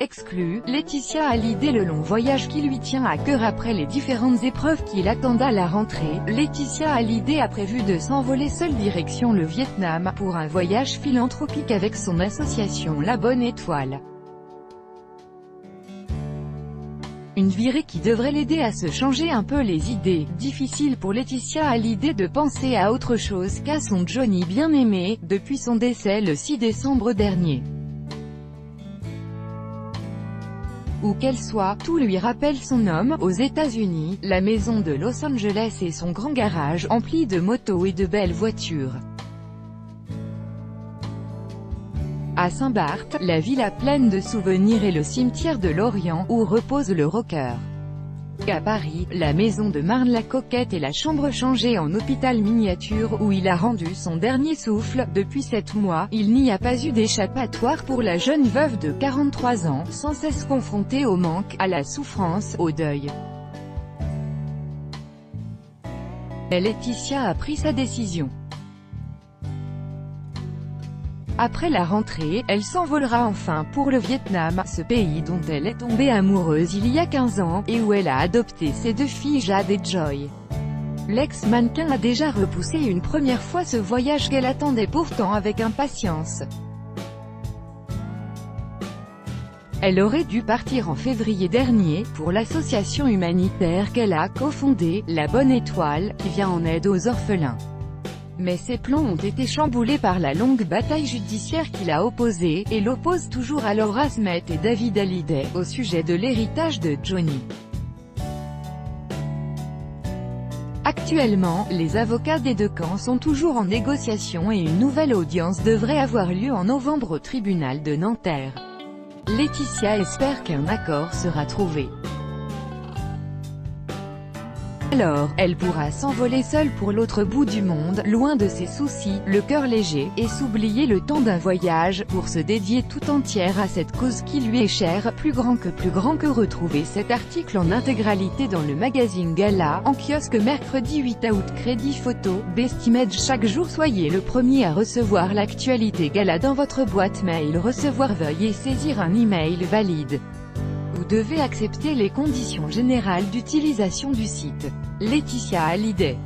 Exclut, Laetitia Hallyday. Le long voyage qui lui tient à cœur après les différentes épreuves qui l'attendent à la rentrée, Laetitia Hallyday a prévu de s'envoler seule direction le Vietnam, pour un voyage philanthropique avec son association La Bonne Étoile. Une virée qui devrait l'aider à se changer un peu les idées. Difficile pour Laetitia Hallyday de penser à autre chose qu'à son Johnny bien-aimé, depuis son décès le 6 décembre dernier. Où qu'elle soit, tout lui rappelle son homme, aux États-Unis, la maison de Los Angeles et son grand garage, empli de motos et de belles voitures. À Saint-Barth, la villa pleine de souvenirs et le cimetière de Lorient, où repose le rocker. À Paris, la maison de Marne la coquette et la chambre changée en hôpital miniature où il a rendu son dernier souffle. Depuis 7 mois, il n'y a pas eu d'échappatoire pour la jeune veuve de 43 ans, sans cesse confrontée au manque, à la souffrance, au deuil. Mais Laetitia a pris sa décision. Après la rentrée, elle s'envolera enfin pour le Vietnam, ce pays dont elle est tombée amoureuse il y a 15 ans, et où elle a adopté ses 2 filles Jade et Joy. L'ex-mannequin a déjà repoussé une première fois ce voyage qu'elle attendait pourtant avec impatience. Elle aurait dû partir en février dernier, pour l'association humanitaire qu'elle a cofondée, La Bonne Étoile, qui vient en aide aux orphelins. Mais ses plans ont été chamboulés par la longue bataille judiciaire qui l'a opposée, et l'oppose toujours à Laura Smet et David Hallyday, au sujet de l'héritage de Johnny. Actuellement, les avocats des 2 camps sont toujours en négociation et une nouvelle audience devrait avoir lieu en novembre au tribunal de Nanterre. Laetitia espère qu'un accord sera trouvé. Alors, elle pourra s'envoler seule pour l'autre bout du monde, loin de ses soucis, le cœur léger, et s'oublier le temps d'un voyage, pour se dédier tout entière à cette cause qui lui est chère. Plus grand que retrouvez cet article en intégralité dans le magazine Gala, en kiosque mercredi 8 août. Crédit photo, Best Image. Chaque jour soyez le premier à recevoir l'actualité Gala dans votre boîte mail. Recevoir, veuillez saisir un email valide. Vous devez accepter les conditions générales d'utilisation du site. Laetitia Hallyday.